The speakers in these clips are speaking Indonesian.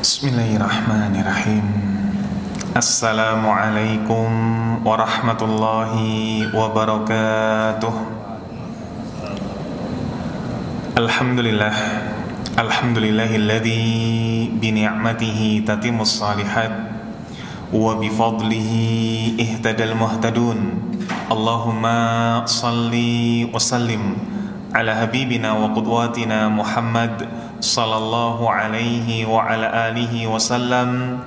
Bismillahirrahmanirrahim. Assalamualaikum warahmatullahi wabarakatuh. Alhamdulillah. Alhamdulillahilladzi bini'matihi tatimmus shalihat wa bifadlihi ihtadal muhtadun. Allahumma salli wa sallim ala habibina wa qudwatina Muhammad sallallahu alaihi wa ala alihi wasallam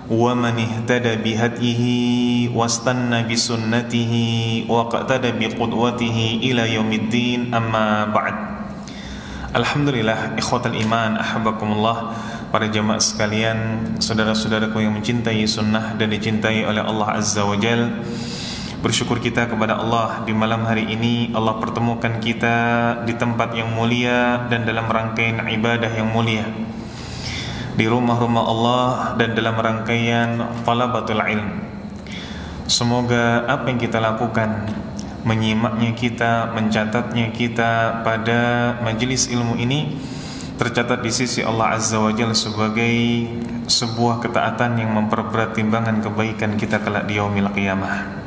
wa man ihtada bihadihi wastanna bisunnatihi wa qaqtada biqudwatihi ila yaumiddin, amma ba'd. Alhamdulillah, ikhwatal iman, ahabbakumullah, para jamaah sekalian, saudara-saudaraku yang mencintai sunnah dan dicintai oleh Allah Azza wa Jal. Bersyukur kita kepada Allah, di malam hari ini Allah pertemukan kita di tempat yang mulia dan dalam rangkaian ibadah yang mulia, di rumah-rumah Allah dan dalam rangkaian talabatul ilm. Semoga apa yang kita lakukan, menyimaknya kita, mencatatnya kita pada majelis ilmu ini, tercatat di sisi Allah Azza wa Jalla sebagai sebuah ketaatan yang memperberat timbangan kebaikan kita kelak di yaumil qiyamah.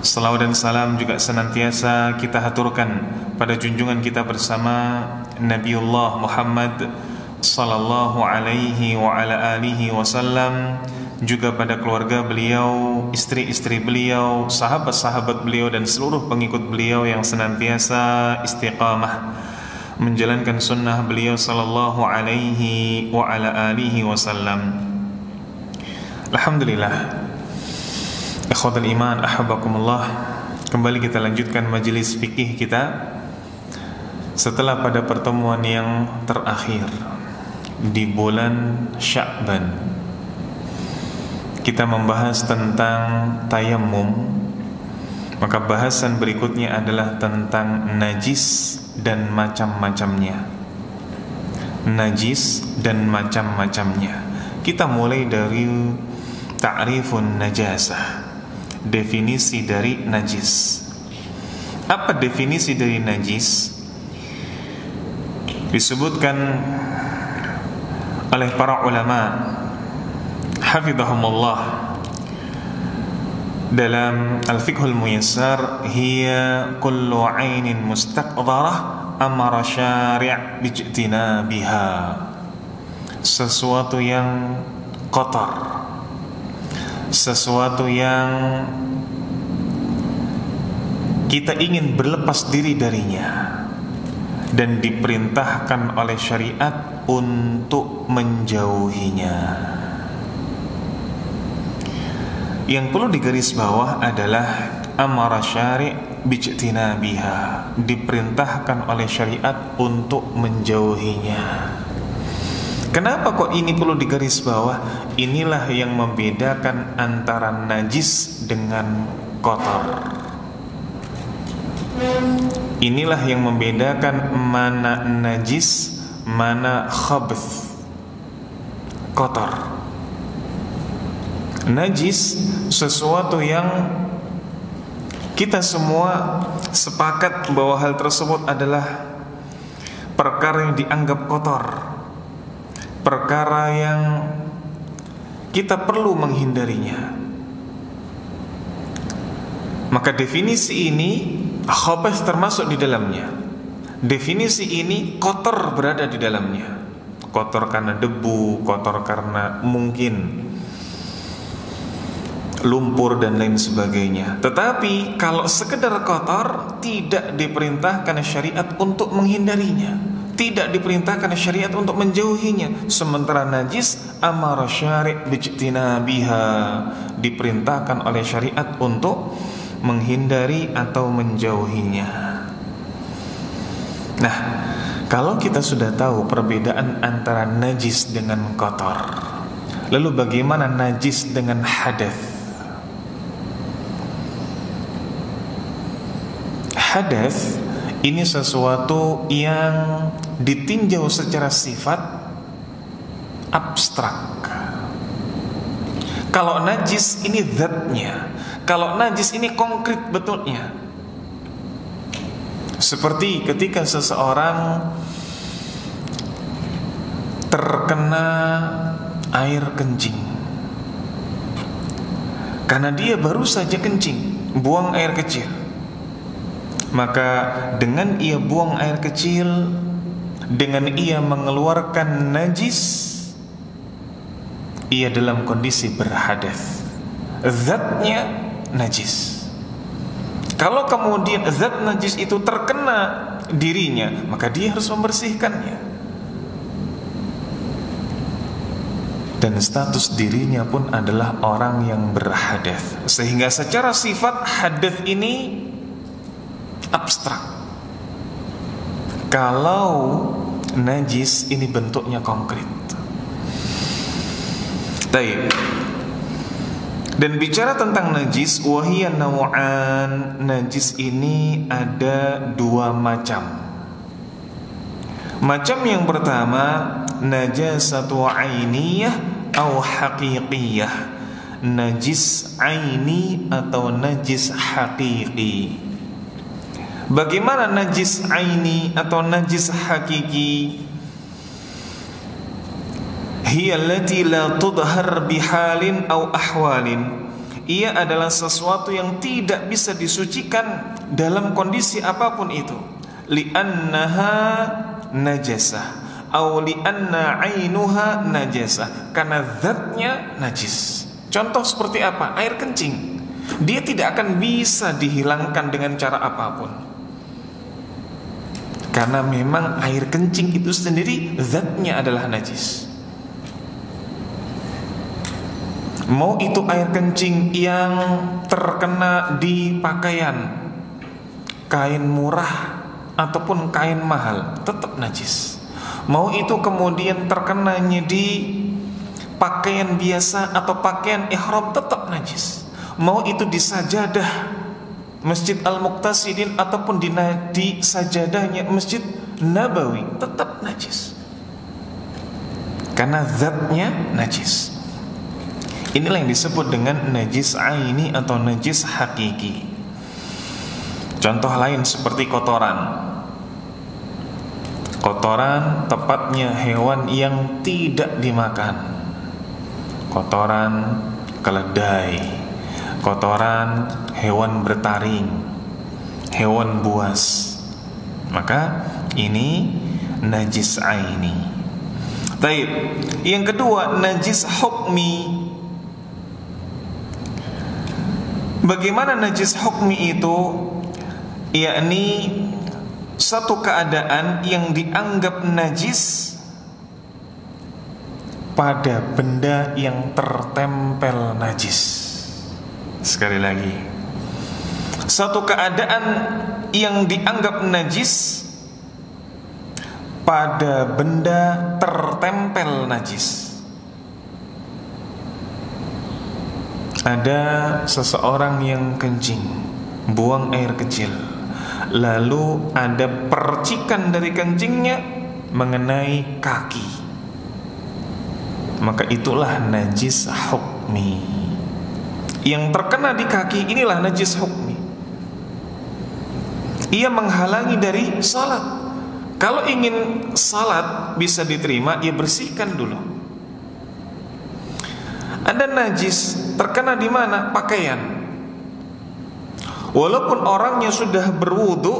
Salawat dan salam juga senantiasa kita haturkan pada junjungan kita bersama Nabiullah Muhammad sallallahu alaihi wa ala alihi wasallam, juga pada keluarga beliau, istri-istri beliau, sahabat-sahabat beliau dan seluruh pengikut beliau yang senantiasa istiqamah menjalankan sunnah beliau sallallahu alaihi wa ala alihi wasallam. Alhamdulillah, ikhwatul iman, ahabbakumullah, kembali kita lanjutkan majelis fikih kita setelah pada pertemuan yang terakhir di bulan Sya'ban kita membahas tentang tayammum. Maka bahasan berikutnya adalah tentang najis dan macam-macamnya. Najis dan macam-macamnya. Kita mulai dari ta'rifun najasah, definisi dari najis. Apa definisi dari najis? Disebutkan oleh para ulama hafizahumullah dalam Al-Fiqhul Muyassar, hiya kullu 'ainin mustaqdharah amara syari' bijtinabiha. Sesuatu yang kotor, sesuatu yang kita ingin berlepas diri darinya dan diperintahkan oleh syariat untuk menjauhinya. Yang perlu digaris bawah adalah amara syari' bijtinabiha, diperintahkan oleh syariat untuk menjauhinya. Kenapa kok ini perlu digaris bawah? Inilah yang membedakan antara najis dengan kotor. Inilah yang membedakan mana najis, mana khabth, kotor. Najis sesuatu yang kita semua sepakat bahwa hal tersebut adalah perkara yang dianggap kotor, perkara yang kita perlu menghindarinya. Maka definisi ini khabith termasuk di dalamnya. Definisi ini kotor berada di dalamnya. Kotor karena debu, kotor karena mungkin lumpur dan lain sebagainya. Tetapi kalau sekedar kotor, tidak diperintahkan syariat untuk menghindarinya, tidak diperintahkan syariat untuk menjauhinya. Sementara najis amara syari' bijtinabiha, diperintahkan oleh syariat untuk menghindari atau menjauhinya. Nah, kalau kita sudah tahu perbedaan antara najis dengan kotor, lalu bagaimana najis dengan hadath? Hadath ini sesuatu yang ditinjau secara sifat abstrak. Kalau najis ini zatnya, kalau najis ini konkret betulnya. Seperti ketika seseorang terkena air kencing. Karena dia baru saja kencing, buang air kecil. Maka dengan ia buang air kecil, dengan ia mengeluarkan najis, ia dalam kondisi berhadas, zatnya najis. Kalau kemudian zat najis itu terkena dirinya, maka dia harus membersihkannya. Dan status dirinya pun adalah orang yang berhadas. Sehingga secara sifat hadas ini abstrak. Kalau najis ini bentuknya konkret. Baik. Dan bicara tentang najis, wahiyya naw'an, najis ini ada dua macam. Macam yang pertama, najasatu ainiyah atau haqiqiyah. Najis aini atau najis haqiqi. Bagaimana najis aini atau najis hakiki? Hiya allati la tudhar bihalin aw ahwalin. Ia adalah sesuatu yang tidak bisa disucikan dalam kondisi apapun itu. Li'annaha najasah aw li'anna ainuha najasah, karena zatnya najis. Contoh seperti apa? Air kencing. Dia tidak akan bisa dihilangkan dengan cara apapun. Karena memang air kencing itu sendiri zatnya adalah najis. Mau itu air kencing yang terkena di pakaian, kain murah ataupun kain mahal, tetap najis. Mau itu kemudian terkenanya di pakaian biasa atau pakaian ihram, tetap najis. Mau itu di sajadah Masjid Al-Muqtasidin ataupun di sajadahnya Masjid Nabawi, tetap najis. Karena zatnya najis. Inilah yang disebut dengan najis aini atau najis hakiki. Contoh lain seperti kotoran. Kotoran tepatnya hewan yang tidak dimakan. Kotoran keledai, kotoran hewan bertaring, hewan buas. Maka ini najis aini. Baik, yang kedua najis hukmi. Bagaimana najis hukmi itu? Yakni satu keadaan yang dianggap najis pada benda yang tertempel najis. Sekali lagi, satu keadaan yang dianggap najis pada benda tertempel najis. Ada seseorang yang kencing, buang air kecil, lalu ada percikan dari kencingnya mengenai kaki, maka itulah najis hukmi. Yang terkena di kaki inilah najis hukmi. Ia menghalangi dari salat. Kalau ingin salat bisa diterima, ia bersihkan dulu. Ada najis terkena di mana? Pakaian. Walaupun orangnya sudah berwudu,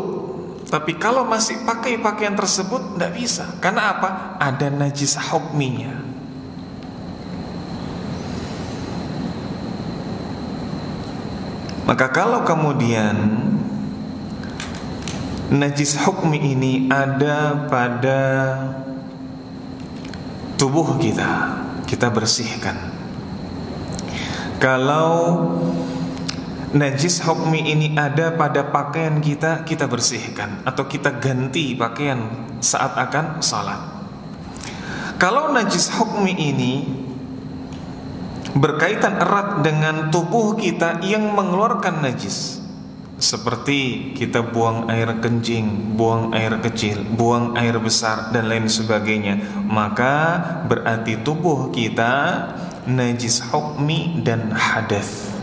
tapi kalau masih pakai pakaian tersebut tidak bisa. Karena apa? Ada najis hukminya. Maka kalau kemudian najis hukmi ini ada pada tubuh kita, kita bersihkan. Kalau najis hukmi ini ada pada pakaian kita, kita bersihkan atau kita ganti pakaian saat akan salat. Kalau najis hukmi ini berkaitan erat dengan tubuh kita yang mengeluarkan najis, seperti kita buang air kencing, buang air kecil, buang air besar dan lain sebagainya, maka berarti tubuh kita najis hukmi dan hadas.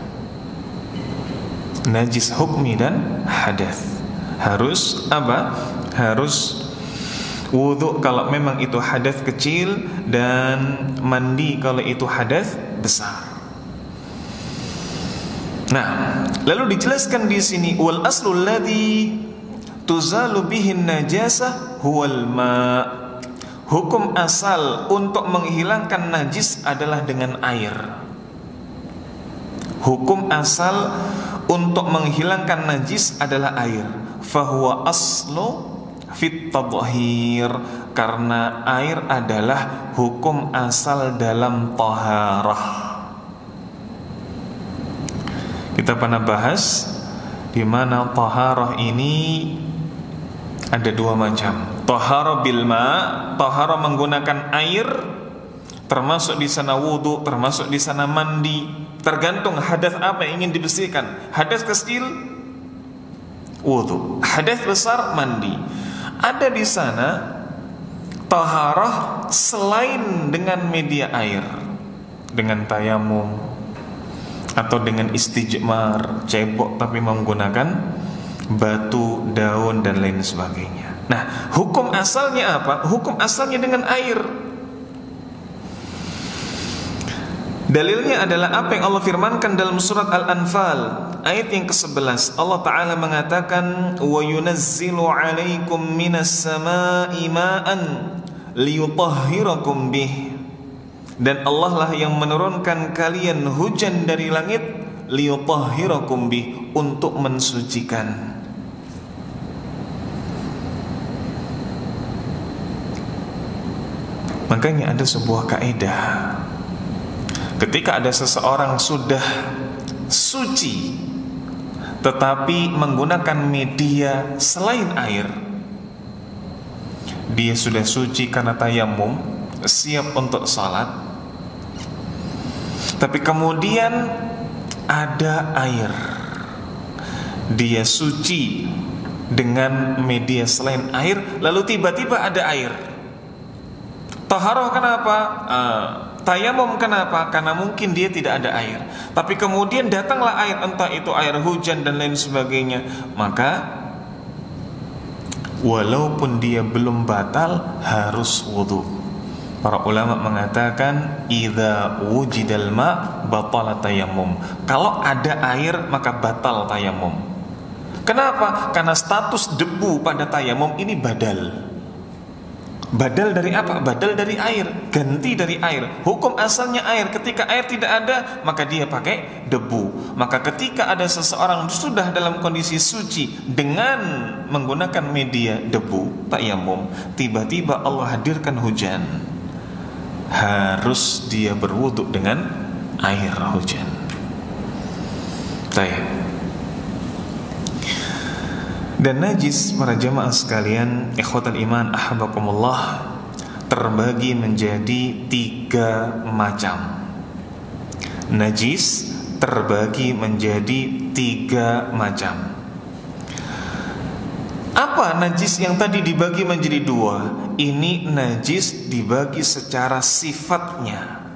Najis hukmi dan hadas. Harus apa? Harus Wudu kalau memang itu hadas kecil, dan mandi kalau itu hadas besar. Nah, lalu dijelaskan di sini wal aslul ladzi tuzalu bihin najasah huwal ma. Hukum asal untuk menghilangkan najis adalah dengan air. Hukum asal untuk menghilangkan najis adalah air. Fahuwa aslu fit tadhhir, karena air adalah hukum asal dalam taharah. Kita pernah bahas di mana taharah ini ada dua macam. Taharah bil ma, taharah menggunakan air, termasuk di sana wudu, termasuk di sana mandi, tergantung hadas apa yang ingin dibersihkan. Hadas kecil wudu, hadas besar mandi. Ada di sana taharah selain dengan media air, dengan tayamum atau dengan istijmar, cebok tapi menggunakan batu, daun dan lain sebagainya. Nah, hukum asalnya apa? Hukum asalnya dengan air. Dalilnya adalah apa yang Allah firmankan dalam surat Al-Anfal ayat yang ke-11. Allah Ta'ala mengatakan wa yunazzilu 'alaikum minas sama'i ma'an liyutahhirakum bih. Dan Allah lah yang menurunkan kalian hujan dari langit liyutahhirakum bih, untuk mensucikan. Makanya ada sebuah kaidah, ketika ada seseorang sudah suci tetapi menggunakan media selain air, dia sudah suci karena tayamum, siap untuk salat, tapi kemudian ada air, dia suci dengan media selain air, lalu tiba-tiba ada air. Taharah kenapa? Tayamum kenapa? Karena mungkin dia tidak ada air, tapi kemudian datanglah air, entah itu air hujan dan lain sebagainya, maka walaupun dia belum batal harus wudu. Para ulama mengatakan idza wujidal ma batala tayammum. Kalau ada air maka batal tayamum. Kenapa? Karena status debu pada tayamum ini badal. Badal dari apa? Badal dari air, ganti dari air. Hukum asalnya air. Ketika air tidak ada, maka dia pakai debu. Maka ketika ada seseorang sudah dalam kondisi suci dengan menggunakan media debu, tayamum, tiba-tiba Allah hadirkan hujan, harus dia berwudu dengan air hujan. Baik. Dan najis, para jamaah sekalian, ikhwatal iman, ahabakumullah, terbagi menjadi 3 macam. Najis terbagi menjadi 3 macam. Apa najis yang tadi dibagi menjadi 2? Ini najis dibagi secara sifatnya.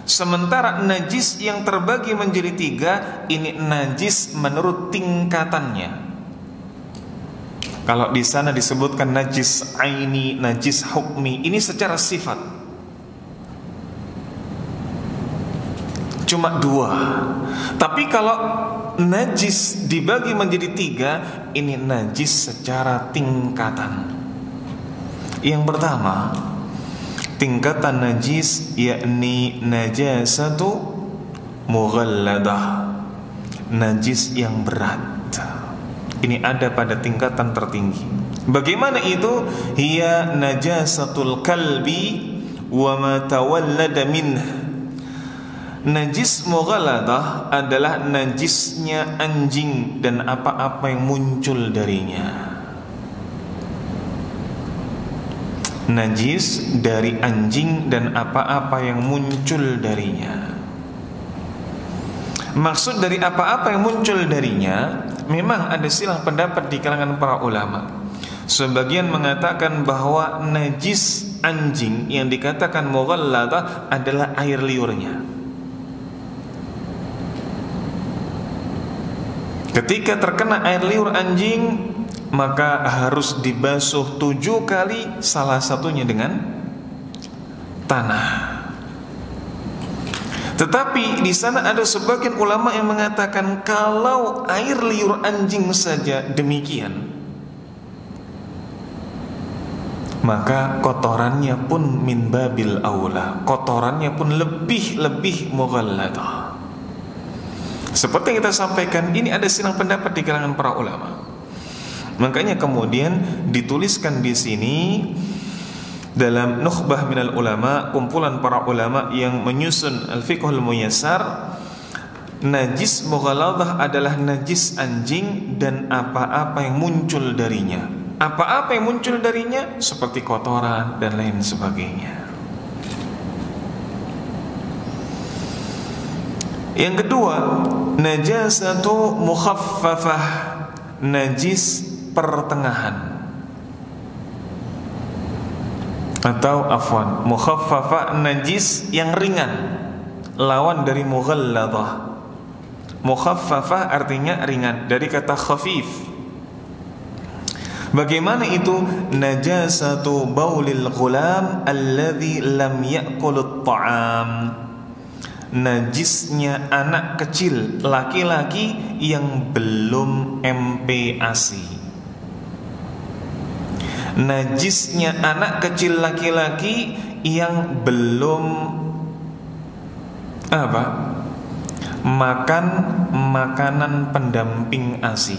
Sementara najis yang terbagi menjadi 3, ini najis menurut tingkatannya. Kalau di sana disebutkan najis aini, najis hukmi, ini secara sifat. Cuma 2. Tapi kalau najis dibagi menjadi 3, ini najis secara tingkatan. Yang pertama, tingkatan najis yakni najasatu mughalladah, najis yang berat. Ini ada pada tingkatan tertinggi. Bagaimana itu? Hiya najasatul kalbi wa ma tawallada minhu. Najis mughalladah adalah najisnya anjing dan apa-apa yang muncul darinya. Najis dari anjing dan apa-apa yang muncul darinya. Maksud dari apa-apa yang muncul darinya, memang ada silang pendapat di kalangan para ulama. Sebagian mengatakan bahwa najis anjing yang dikatakan mughalladah adalah air liurnya. Ketika terkena air liur anjing, maka harus dibasuh 7 kali, salah satunya dengan tanah. Tetapi di sana ada sebagian ulama yang mengatakan kalau air liur anjing saja demikian, maka kotorannya pun min babil aula, kotorannya pun lebih mughalladah. Seperti yang kita sampaikan, ini ada silang pendapat di kalangan para ulama. Makanya kemudian dituliskan di sini dalam Nukhbah minal Ulama, kumpulan para ulama yang menyusun Al-Fiqhul Muyassar, najis mughalladah adalah najis anjing dan apa-apa yang muncul darinya. Apa-apa yang muncul darinya seperti kotoran dan lain sebagainya. Yang kedua, najasatu mukhaffafah, najis pertengahan, atau afwan, mukhaffafah, najis yang ringan, lawan dari mughalladah. Mukhaffafah artinya ringan, dari kata khafif. Bagaimana itu? Najasatu baulil ghulam alladhi lam ya'kulut ta'am, najisnya anak kecil laki-laki yang belum MPASI. Najisnya anak kecil laki-laki yang belum makan makanan pendamping ASI.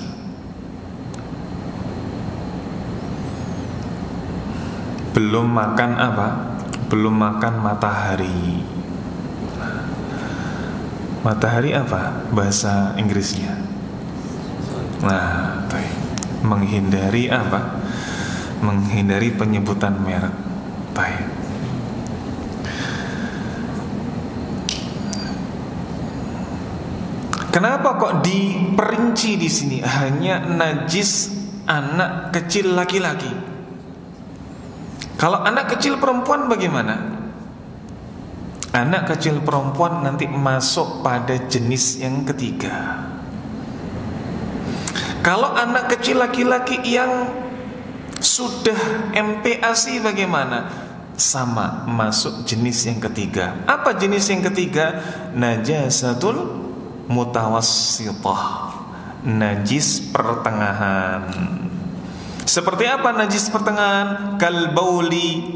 Belum makan belum makan matahari. Matahari apa bahasa Inggrisnya? Nah, menghindari menghindari penyebutan merek. Baik. Kenapa kok diperinci di sini hanya najis anak kecil laki-laki? Kalau anak kecil perempuan bagaimana? Anak kecil perempuan nanti masuk pada jenis yang ketiga. Kalau anak kecil laki-laki yang sudah MPASI bagaimana? Sama, masuk jenis yang ketiga. Apa jenis yang ketiga? Najasatul mutawassithah, najis pertengahan. Seperti apa najis pertengahan? Kal bauli,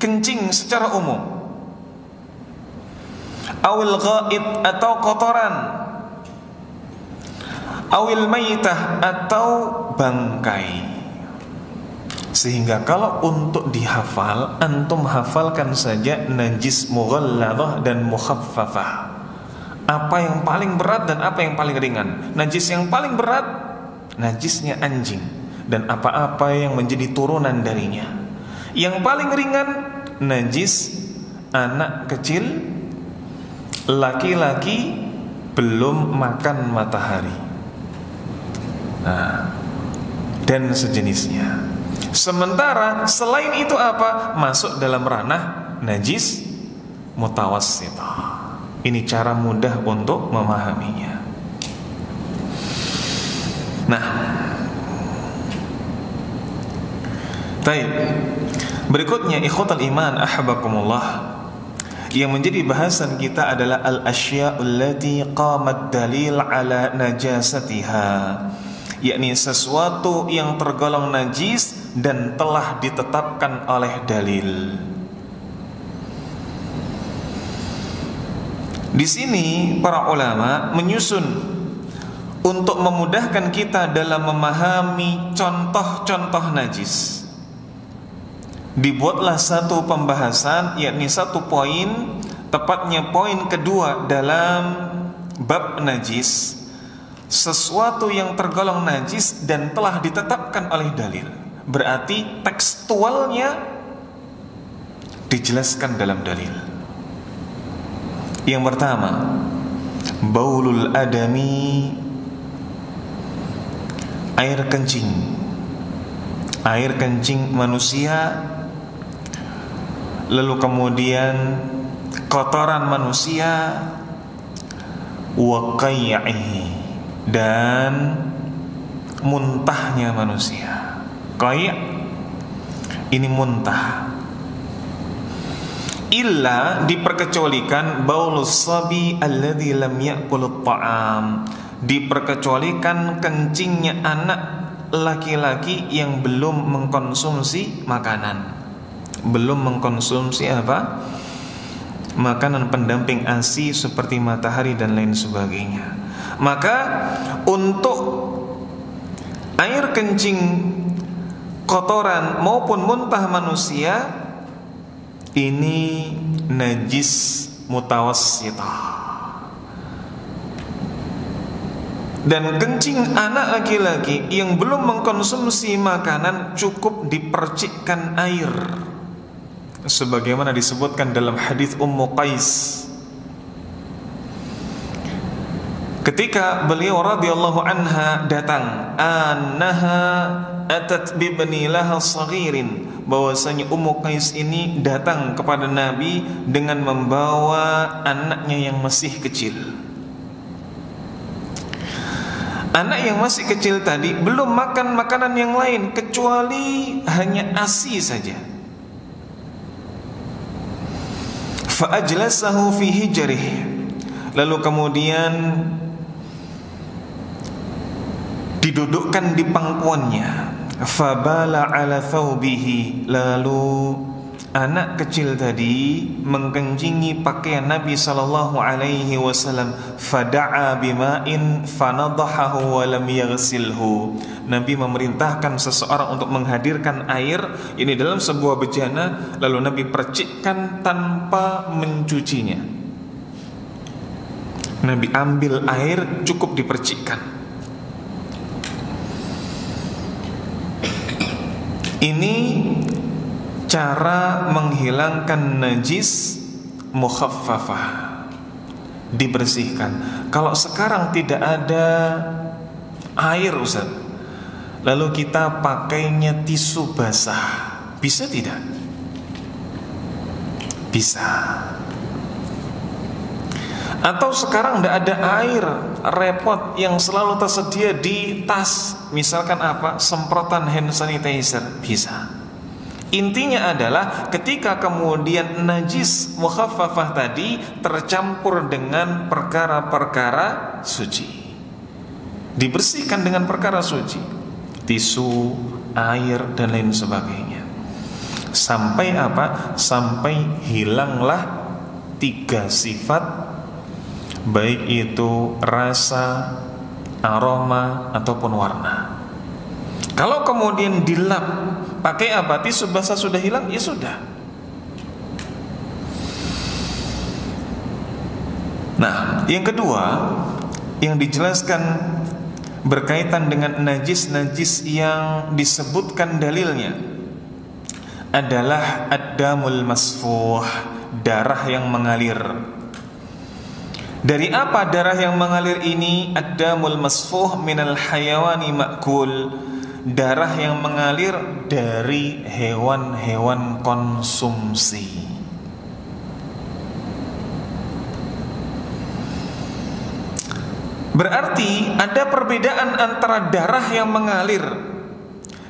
kencing secara umum, awil ghaid atau kotoran, awil maytah atau bangkai. Sehingga kalau untuk dihafal, antum hafalkan saja najis mughalladah dan mukhaffafah. Apa yang paling berat dan apa yang paling ringan. Najis yang paling berat, najisnya anjing dan apa-apa yang menjadi turunan darinya. Yang paling ringan, najis anak kecil laki-laki belum makan matahari, dan sejenisnya. Sementara selain itu masuk dalam ranah najis mutawassithah. Ini cara mudah untuk memahaminya. Nah, baik. Berikutnya ikhwatal iman ahabakumullah, yang menjadi bahasan kita adalah al-asya'ul lati qamat dalil ala najasatiha, yakni sesuatu yang tergolong najis dan telah ditetapkan oleh dalil. Di sini para ulama menyusun untuk memudahkan kita dalam memahami contoh-contoh najis. Dibuatlah satu pembahasan, yakni satu poin, tepatnya poin kedua dalam bab najis, sesuatu yang tergolong najis dan telah ditetapkan oleh dalil. Berarti tekstualnya dijelaskan dalam dalil. Yang pertama, baulul adami, air kencing. Air kencing manusia, lalu kemudian kotoran manusia, wa qai'ihi, dan muntahnya manusia. Qayi' ini muntah. Illa, diperkecualikan, baulus sabi alladzi lam ya'kulut ta'am, diperkecualikan kencingnya anak laki-laki yang belum mengkonsumsi makanan, belum mengkonsumsi apa? Makanan pendamping ASI seperti matahari dan lain sebagainya. Maka untuk air kencing, kotoran maupun muntah manusia ini najis mutawassitah. Dan kencing anak laki-laki yang belum mengkonsumsi makanan cukup dipercikkan air, sebagaimana disebutkan dalam hadis Ummu Qais ketika beliau radhiyallahu anha datang, annaha atat bibni laha saghirin, bahwasanya Ummu Qais ini datang kepada Nabi dengan membawa anaknya yang masih kecil. Anak yang masih kecil tadi belum makan makanan yang lain kecuali hanya ASI saja. Fa ajlasahu fi hijrih, lalu kemudian didudukkan di pangkuannya. Fabala ala thawbihi, lalu anak kecil tadi mengkencingi pakaian Nabi sallallahu alaihi wasallam. Fada'a bima'in fanadahahu wa lam yaghsilhu, Nabi memerintahkan seseorang untuk menghadirkan air ini dalam sebuah bejana, lalu Nabi percikkan tanpa mencucinya. Nabi ambil air, cukup dipercikkan. Ini cara menghilangkan najis mukhaffafah, dibersihkan. Kalau sekarang tidak ada air Ustaz, lalu kita pakainya tisu basah, bisa tidak? Bisa. Atau sekarang tidak ada air, repot yang selalu tersedia di tas, misalkan apa, semprotan hand sanitizer, bisa. Intinya adalah ketika kemudian najis mukhaffafah tadi tercampur dengan perkara-perkara suci, dibersihkan dengan perkara suci, tisu, air dan lain sebagainya. Sampai apa? Sampai hilanglah 3 sifat, baik itu rasa, aroma ataupun warna. Kalau kemudian dilap pakai apa? Tisu basah sudah hilang, ya sudah. Nah, yang kedua yang dijelaskan berkaitan dengan najis-najis yang disebutkan dalilnya adalah ad-damul masfuh, darah yang mengalir. Dari apa darah yang mengalir ini? Ad-damul masfuh minal hayawani ma'kul, darah yang mengalir dari hewan-hewan konsumsi. Berarti ada perbedaan antara darah yang mengalir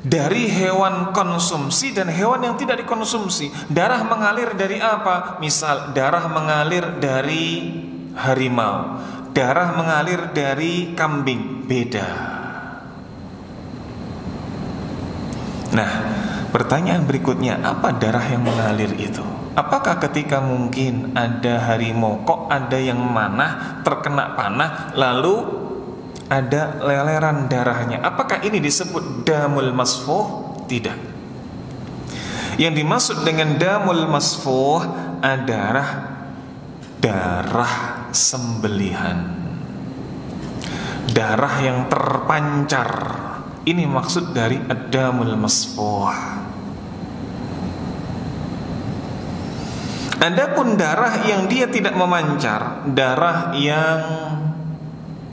dari hewan konsumsi dan hewan yang tidak dikonsumsi. Darah mengalir dari apa? Misal darah mengalir dari harimau, darah mengalir dari kambing, beda. Nah, pertanyaan berikutnya, apa darah yang mengalir itu? Apakah ketika mungkin ada harimau, kok ada yang manah, terkena panah, lalu ada leleran darahnya? Apakah ini disebut damul masfuh? Tidak. Yang dimaksud dengan damul masfuh adalah darah sembelihan, darah yang terpancar. Ini maksud dari ad-damul masfuh. Adapun darah yang dia tidak memancar, darah yang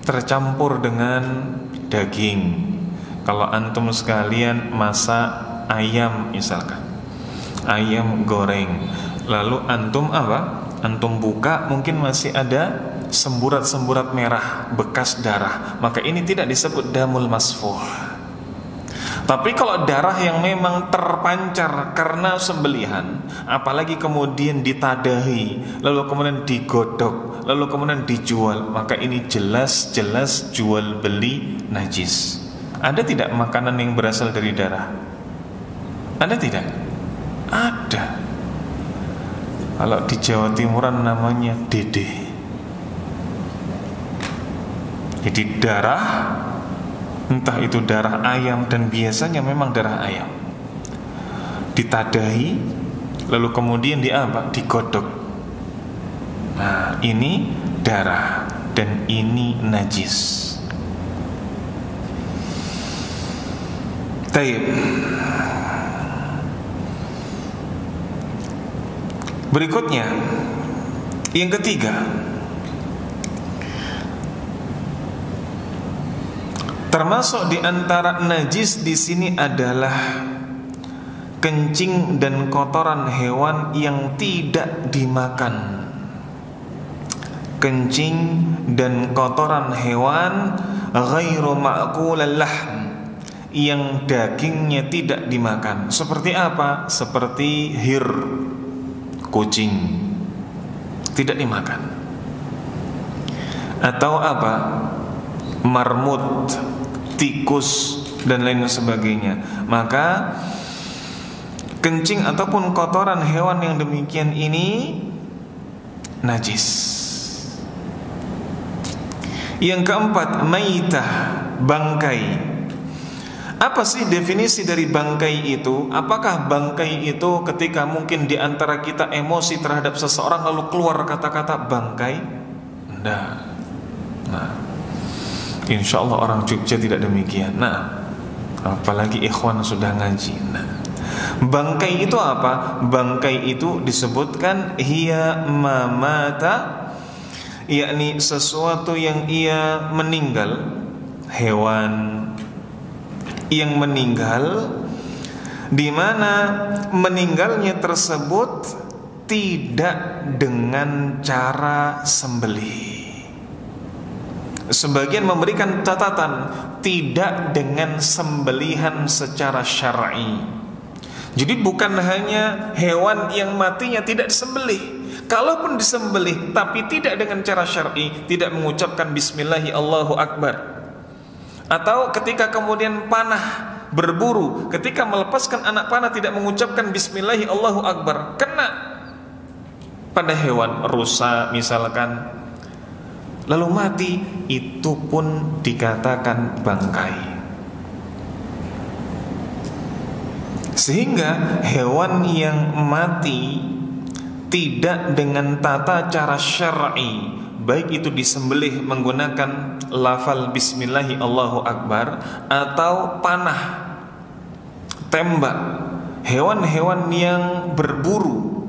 tercampur dengan daging. Kalau antum sekalian masak ayam misalkan, ayam goreng, lalu antum apa? Antum buka, mungkin masih ada semburat-semburat merah bekas darah, maka ini tidak disebut damul masfuh. Tapi kalau darah yang memang terpancar karena sembelihan, apalagi kemudian ditadahi, lalu kemudian digodok, lalu kemudian dijual, maka ini jelas-jelas jual beli najis. Ada tidak makanan yang berasal dari darah? Ada tidak? Ada. Kalau di Jawa Timuran namanya dede. Jadi darah, entah itu darah ayam, dan biasanya memang darah ayam, ditadahi lalu kemudian digodok. Nah, ini darah dan ini najis. Taib. Berikutnya, yang ketiga, termasuk di antara najis di sini adalah kencing dan kotoran hewan yang tidak dimakan. Kencing dan kotoran hewan ghairu ma'kulal lahm, yang dagingnya tidak dimakan. Seperti apa? Seperti hir, kucing, tidak dimakan. Atau apa? Marmut, tikus, dan lain sebagainya. Maka kencing ataupun kotoran hewan yang demikian ini najis. Yang keempat, maitah, bangkai. Apa sih definisi dari bangkai itu? Apakah bangkai itu ketika mungkin di antara kita emosi terhadap seseorang lalu keluar kata-kata bangkai? Nah, insya Allah orang Jogja tidak demikian. Nah, apalagi ikhwan sudah ngaji. Nah, bangkai itu apa? Bangkai itu disebutkan hiya mamata, yakni sesuatu yang ia meninggal, hewan yang meninggal, di mana meninggalnya tersebut tidak dengan cara sembelih. Sebagian memberikan catatan tidak dengan sembelihan secara syar'i. Jadi bukan hanya hewan yang matinya tidak disembelih, kalaupun disembelih tapi tidak dengan cara syar'i, tidak mengucapkan bismillahi Allahu Akbar. Atau ketika kemudian panah berburu, ketika melepaskan anak panah tidak mengucapkan bismillahi Allahu Akbar, kena pada hewan, rusa misalkan, lalu mati, itu pun dikatakan bangkai. Sehingga hewan yang mati tidak dengan tata cara syar'i, baik itu disembelih menggunakan lafal bismillahi Allahu Akbar atau panah, tembak, hewan-hewan yang berburu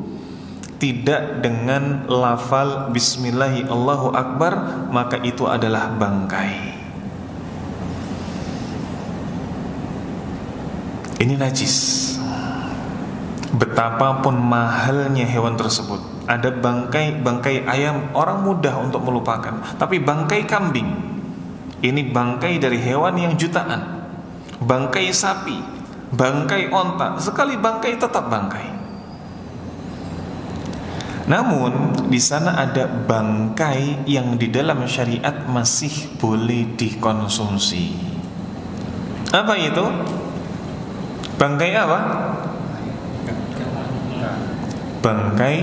tidak dengan lafal bismillahi Allahu Akbar, maka itu adalah bangkai. Ini najis. Betapapun mahalnya hewan tersebut. Ada bangkai ayam orang mudah untuk melupakan, tapi bangkai kambing, ini bangkai dari hewan yang jutaan. Bangkai sapi, bangkai onta, sekali bangkai tetap bangkai. Namun di sana ada bangkai yang di dalam syariat masih boleh dikonsumsi. Apa itu? Bangkai apa? Bangkai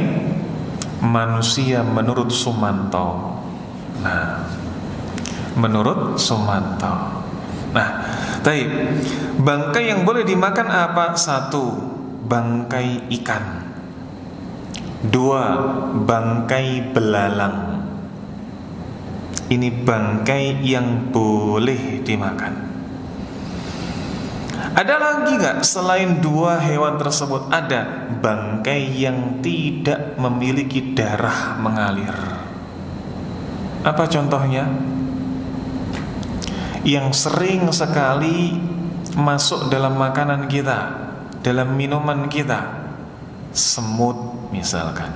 manusia menurut Sumanto. Nah, menurut Sumanto. Nah, taib. Bangkai yang boleh dimakan apa? 1. Bangkai ikan. 2. Bangkai belalang. Ini bangkai yang boleh dimakan. Ada lagi gak selain 2 hewan tersebut? Ada bangkai yang tidak memiliki darah mengalir. Apa contohnya? Yang sering sekali masuk dalam makanan kita, dalam minuman kita, semut misalkan,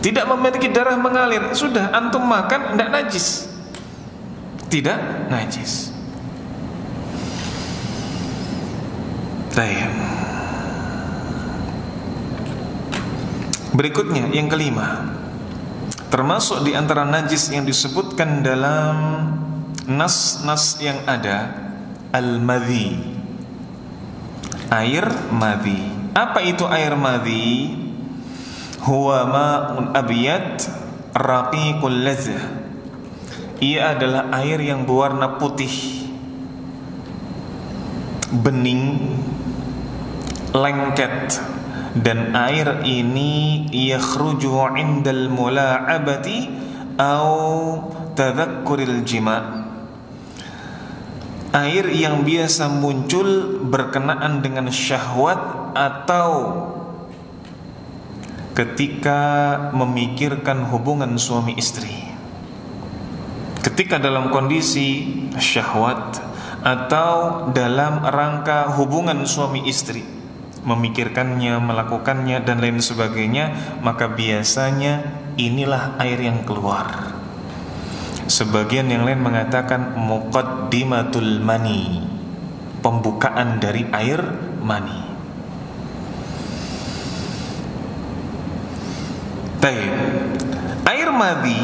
tidak memiliki darah mengalir, sudah antum makan, tidak najis, tidak najis. Baik. Berikutnya yang kelima, termasuk di antara najis yang disebutkan dalam nas-nas yang ada, al-madhi, air madhi. Apa itu air madhi? Huwa ma'un abyad raqiqul ladzah. Ia adalah air yang berwarna putih, bening, lengket. Dan air ini yakhruju 'indal mula'abati au tadhakkuril jima'. Air yang biasa muncul berkenaan dengan syahwat atau ketika memikirkan hubungan suami istri. Ketika dalam kondisi syahwat atau dalam rangka hubungan suami istri, memikirkannya, melakukannya dan lain sebagainya, maka biasanya inilah air yang keluar. Sebagian yang lain mengatakan muqaddimatul mani, pembukaan dari air mani. Baik. Air madhi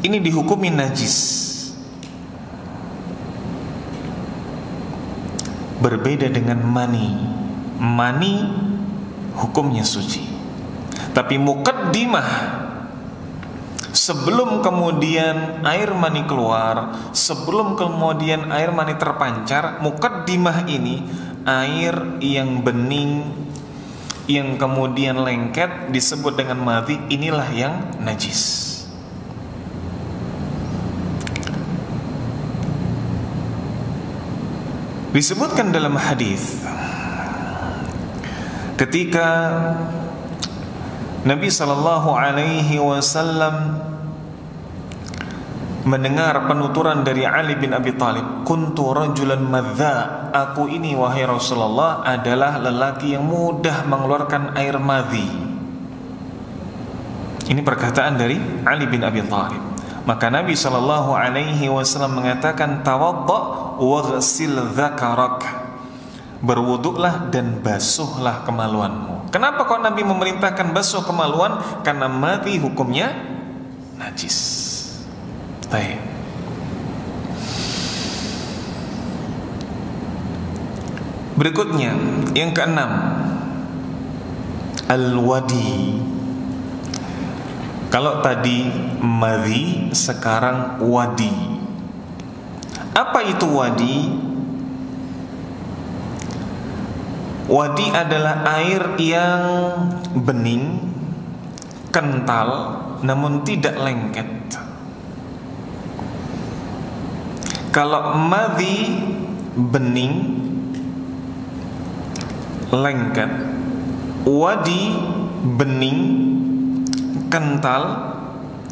ini dihukumi najis. Berbeda dengan mani. Mani hukumnya suci. Tapi muqaddimah, sebelum kemudian air mani keluar, sebelum kemudian air mani terpancar, muqaddimah ini air yang bening, yang kemudian lengket, disebut dengan madhi. Inilah yang najis. Disebutkan dalam hadis ketika Nabi sallallahu alaihi wasallam mendengar penuturan dari Ali bin Abi Thalib, kuntu rajulan madza, aku ini wahai Rasulullah adalah lelaki yang mudah mengeluarkan air madhi. Ini perkataan dari Ali bin Abi Thalib. Maka Nabi sallallahu alaihi wasallam mengatakan, tawadda waghsil dzakarak, berwuduklah dan basuhlah kemaluanmu. Kenapa kok Nabi memerintahkan basuh kemaluan? Karena madhi hukumnya najis. Baik. Berikutnya yang keenam, al-wadi. Kalau tadi madhi, sekarang wadi. Apa itu wadi? Wadi adalah air yang bening, kental, namun tidak lengket. Kalau madhi bening, lengket. Wadi bening, kental,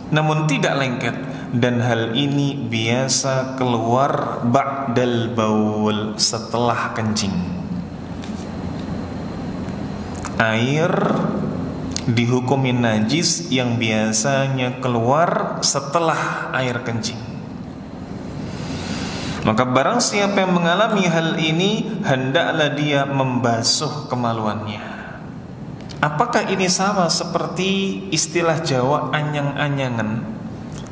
namun tidak lengket. Dan hal ini biasa keluar ba'dal baul, setelah kencing. Air dihukumi najis yang biasanya keluar setelah air kencing. Maka barang siapa yang mengalami hal ini, hendaklah dia membasuh kemaluannya. Apakah ini sama seperti istilah Jawa anyang-anyangan?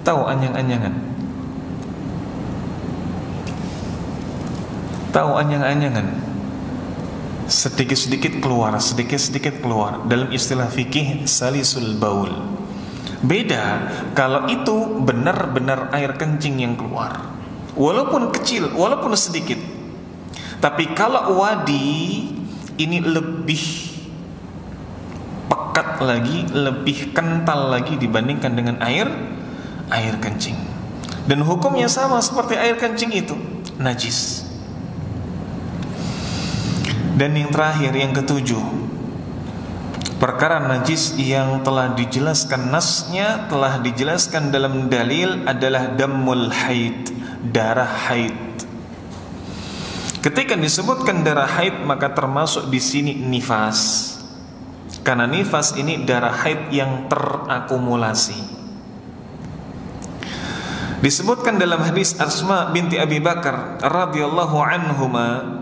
Tahu anyang-anyangan? Tahu anyang-anyangan? Sedikit-sedikit keluar, sedikit-sedikit keluar. Dalam istilah fikih salisul baul. Beda kalau itu benar-benar air kencing yang keluar, walaupun kecil, walaupun sedikit. Tapi kalau wadi ini lebih pekat lagi, lebih kental lagi dibandingkan dengan air kencing. Dan hukumnya sama seperti air kencing itu, najis. Dan yang terakhir, yang ketujuh, perkara najis yang telah dijelaskan nasnya, telah dijelaskan dalam dalil adalah damul haid, darah haid. Ketika disebutkan darah haid, maka termasuk di sini nifas. Karena nifas ini darah haid yang terakumulasi. Disebutkan dalam hadis Asma binti Abi Bakar radhiyallahu anhuma,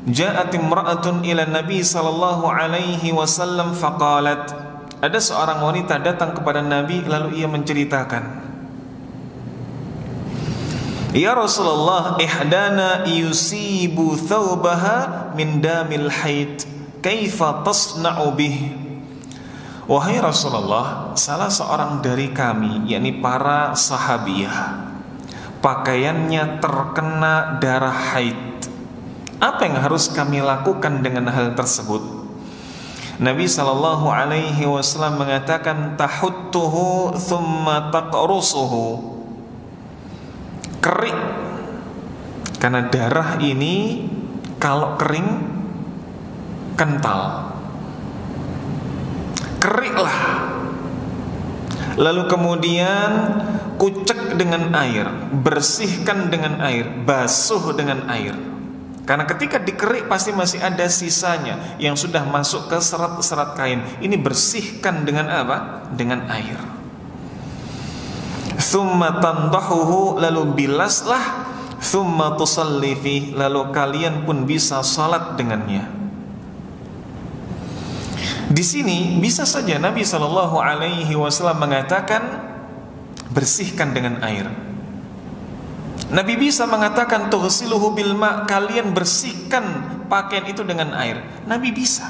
Ja'at imra'atun ila Nabi sallallahu alaihi wasallam faqalat, ada seorang wanita datang kepada Nabi lalu ia menceritakan, ya Rasulullah, ihdana yusibu thawbaha min damil haid, kaifa tasna'u bih? Wahai Rasulullah, salah seorang dari kami, yakni para sahabiyah, pakaiannya terkena darah haid. Apa yang harus kami lakukan dengan hal tersebut? Nabi SAW mengatakan, tahuttuhu thumma taqrusuhu, kerik, karena darah ini kalau kering kental, keriklah. Lalu kemudian kucek dengan air, bersihkan dengan air, basuh dengan air. Karena ketika dikerik pasti masih ada sisanya yang sudah masuk ke serat-serat kain. Ini bersihkan dengan apa? Dengan air. Thumma tandahuhu, lalu bilaslah. Thumma tusalli fih, lalu kalian pun bisa salat dengannya. Di sini bisa saja Nabi SAW mengatakan bersihkan dengan air. Nabi bisa mengatakan tughsiluhu bil ma, kalian bersihkan pakaian itu dengan air. Nabi bisa,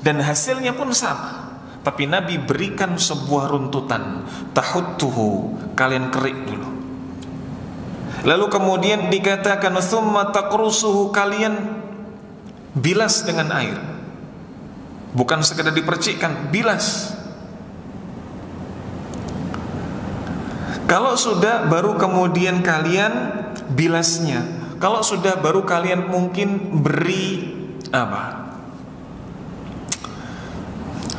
dan hasilnya pun sama. Tapi Nabi berikan sebuah runtutan, tahuttuhu, kalian kerik dulu. Lalu kemudian dikatakan tsumma taqrusuhu, kalian bilas dengan air. Bukan sekedar dipercikkan, bilas. Kalau sudah baru kemudian kalian bilasnya. Kalau sudah baru kalian mungkin beri apa?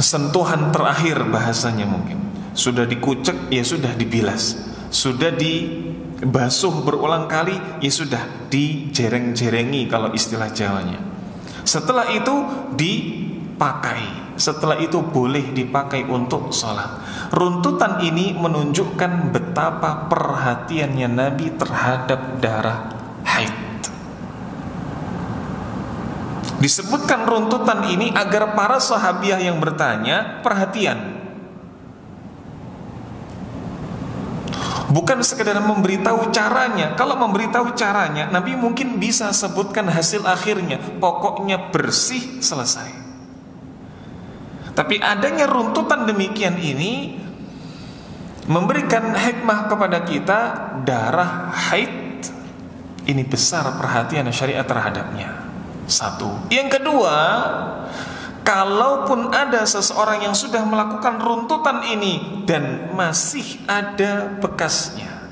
Sentuhan terakhir bahasanya mungkin. Sudah dikucek, ya sudah dibilas. Sudah dibasuh berulang kali, ya sudah dijereng-jerengi kalau istilah Jawanya. Setelah itu dipakai. Setelah itu boleh dipakai untuk sholat. Runtutan ini menunjukkan betapa perhatiannya Nabi terhadap darah haid. Disebutkan runtutan ini agar para sahabiah yang bertanya perhatian. Bukan sekedar memberitahu caranya. Kalau memberitahu caranya, Nabi mungkin bisa sebutkan hasil akhirnya. Pokoknya bersih, selesai. Tapi adanya runtutan demikian ini memberikan hikmah kepada kita. Darah haid ini besar perhatian syariat terhadapnya. Satu. Yang kedua, kalaupun ada seseorang yang sudah melakukan runtutan ini dan masih ada bekasnya,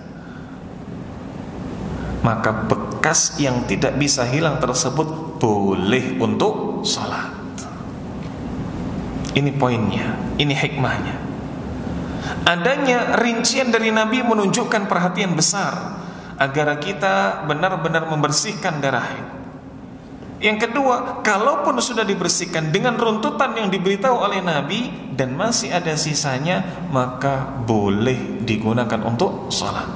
maka bekas yang tidak bisa hilang tersebut boleh untuk sholat. Ini poinnya, ini hikmahnya. Adanya rincian dari Nabi menunjukkan perhatian besar agar kita benar-benar membersihkan darah haid. Yang kedua, kalaupun sudah dibersihkan dengan runtutan yang diberitahu oleh Nabi dan masih ada sisanya, maka boleh digunakan untuk sholat.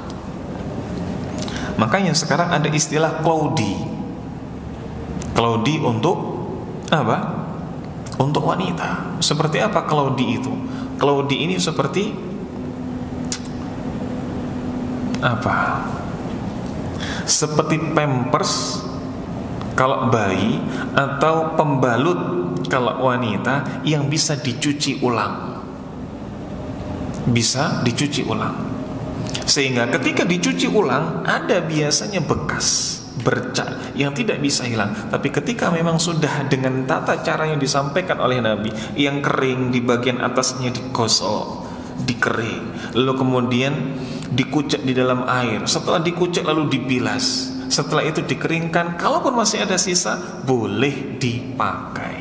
Makanya sekarang ada istilah klaudi. Klaudi untuk apa? Untuk wanita. Seperti apa klaudi itu? Klaudi ini seperti apa? Seperti pampers kalau bayi, atau pembalut kalau wanita yang bisa dicuci ulang. Bisa dicuci ulang. Sehingga ketika dicuci ulang ada biasanya bekas bercak yang tidak bisa hilang. Tapi ketika memang sudah dengan tata cara yang disampaikan oleh Nabi, yang kering di bagian atasnya digosok, dikering, lalu kemudian dikucek di dalam air. Setelah dikucek lalu dibilas. Setelah itu dikeringkan. Kalaupun masih ada sisa, boleh dipakai.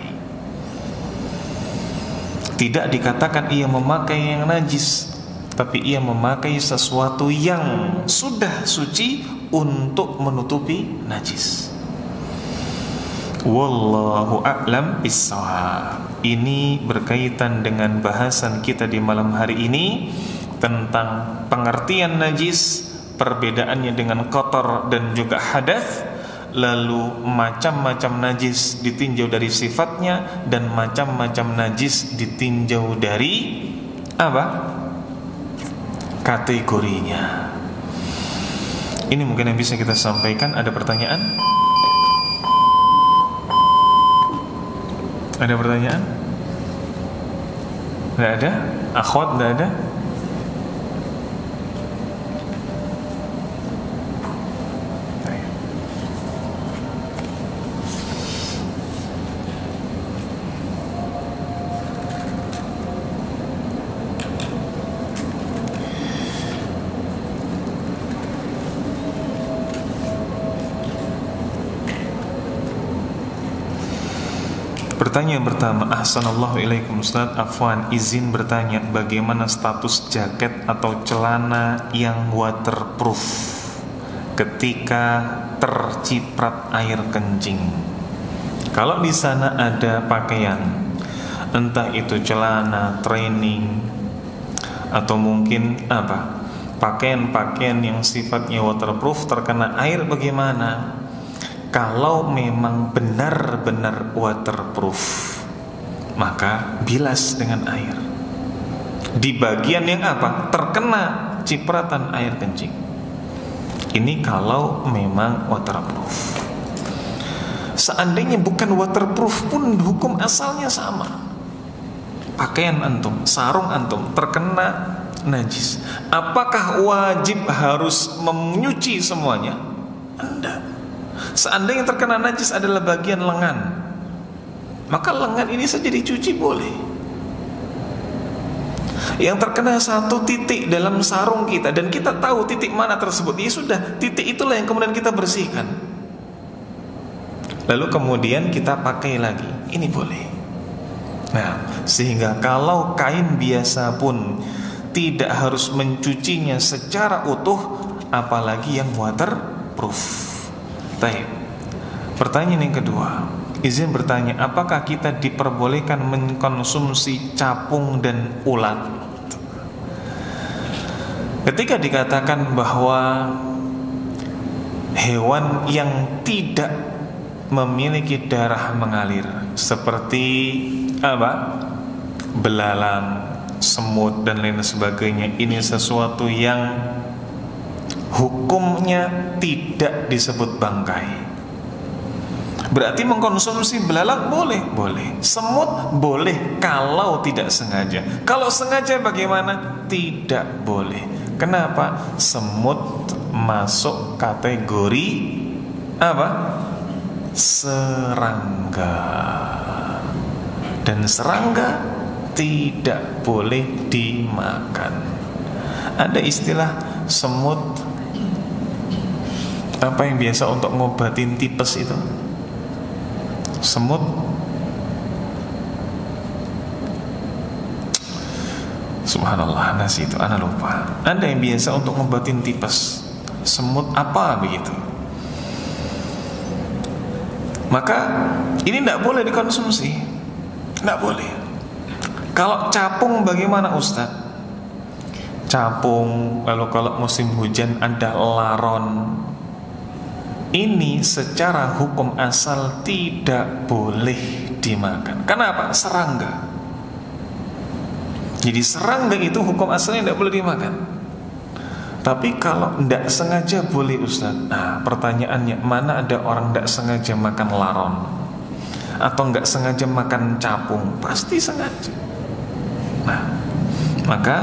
Tidak dikatakan ia memakai yang najis, tapi ia memakai sesuatu yang sudah suci untuk menutupi najis. Wallahu a'lam bissawab. Ini berkaitan dengan bahasan kita di malam hari ini tentang pengertian najis, perbedaannya dengan kotor dan juga hadath, lalu macam-macam najis ditinjau dari sifatnya dan macam-macam najis ditinjau dari apa? Kategorinya. Ini mungkin yang bisa kita sampaikan. Ada pertanyaan? Ada pertanyaan? Tidak ada? Akhwat tidak ada? Pertanyaan pertama, ahsanallahu ilaikum Ustaz, afwan, izin bertanya, bagaimana status jaket atau celana yang waterproof ketika terciprat air kencing? Kalau di sana ada pakaian, entah itu celana training atau mungkin apa, pakaian-pakaian yang sifatnya waterproof terkena air, bagaimana? Kalau memang benar-benar waterproof, maka bilas dengan air. Di bagian yang apa? Terkena cipratan air kencing. Ini kalau memang waterproof. Seandainya bukan waterproof pun hukum asalnya sama. Pakaian antum, sarung antum terkena najis, apakah wajib harus menyuci semuanya? Tidak. Seandainya terkena najis adalah bagian lengan, maka lengan ini saja dicuci boleh. Yang terkena satu titik dalam sarung kita dan kita tahu titik mana tersebut, ya sudah, titik itulah yang kemudian kita bersihkan. Lalu kemudian kita pakai lagi, ini boleh. Nah, sehingga kalau kain biasa pun tidak harus mencucinya secara utuh, apalagi yang waterproof. Baik. Pertanyaan yang kedua, izin bertanya, apakah kita diperbolehkan mengkonsumsi capung dan ulat? Ketika dikatakan bahwa hewan yang tidak memiliki darah mengalir seperti apa? Belalang, semut dan lain sebagainya, ini sesuatu yang hukumnya tidak disebut bangkai. Berarti mengkonsumsi belalang boleh? Boleh. Semut boleh kalau tidak sengaja. Kalau sengaja bagaimana? Tidak boleh. Kenapa? Semut masuk kategori apa? Serangga. Dan serangga tidak boleh dimakan. Ada istilah semut apa yang biasa untuk ngobatin tipes itu? Semut subhanallah, nasi itu ana lupa. Ada yang biasa untuk ngobatin tipes. Semut apa begitu? Maka ini tidak boleh dikonsumsi. Tidak boleh. Kalau capung bagaimana Ustaz? Capung, lalu kalau musim hujan ada laron, ini secara hukum asal tidak boleh dimakan. Kenapa? Serangga. Jadi serangga itu hukum asalnya tidak boleh dimakan. Tapi kalau tidak sengaja boleh Ustaz. Nah, pertanyaannya, mana ada orang tidak sengaja makan laron atau tidak sengaja makan capung? Pasti sengaja. Nah, maka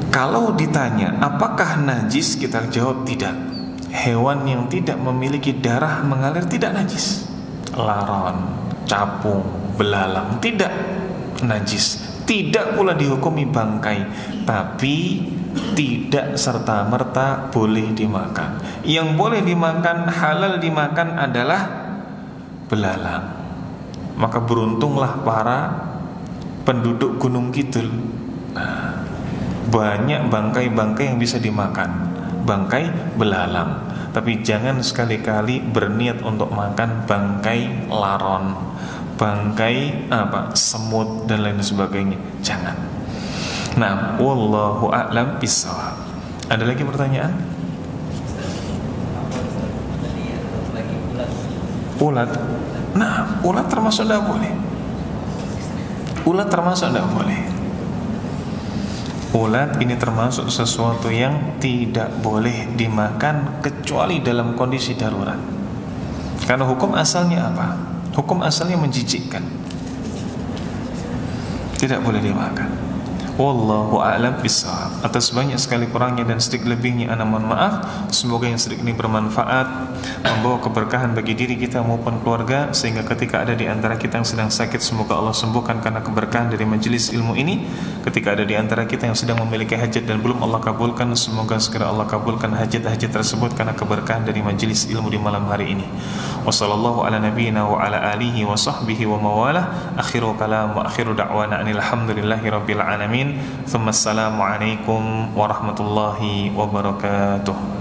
kalau ditanya apakah najis, kita jawab tidak. Hewan yang tidak memiliki darah mengalir tidak najis. Laron, capung, belalang tidak najis. Tidak pula dihukumi bangkai, tapi tidak serta-merta boleh dimakan. Yang boleh dimakan, halal dimakan adalah belalang. Maka beruntunglah para penduduk Gunung Kidul. Nah, banyak bangkai-bangkai yang bisa dimakan, bangkai belalang. Tapi jangan sekali-kali berniat untuk makan bangkai laron, bangkai apa, semut dan lain sebagainya. Jangan. Nah, wallahu a'lam bishawab. Ada lagi pertanyaan? ulat. Nah, ulat termasuk tidak boleh. Ulat termasuk tidak boleh. Ulat ini termasuk sesuatu yang tidak boleh dimakan kecuali dalam kondisi darurat. Karena hukum asalnya apa? Hukum asalnya menjijikkan, tidak boleh dimakan. Wallahu a'lam bishawab. Atas banyak sekali kurangnya dan sedikit lebihnya ana mohon maaf. Semoga yang sedikit ini bermanfaat, membawa keberkahan bagi diri kita maupun keluarga, sehingga ketika ada di antara kita yang sedang sakit, semoga Allah sembuhkan karena keberkahan dari majelis ilmu ini. Ketika ada di antara kita yang sedang memiliki hajat dan belum Allah kabulkan, semoga segera Allah kabulkan hajat-hajat tersebut karena keberkahan dari majelis ilmu di malam hari ini. Wassallallahu ala nabiyyina wa ala alihi wa sahbihi wa mawalah. Akhiru kalam wa akhiru da'wana anil hamdulillahi rabbil alamin. Thumma assalamu alaikum warahmatullahi wabarakatuh.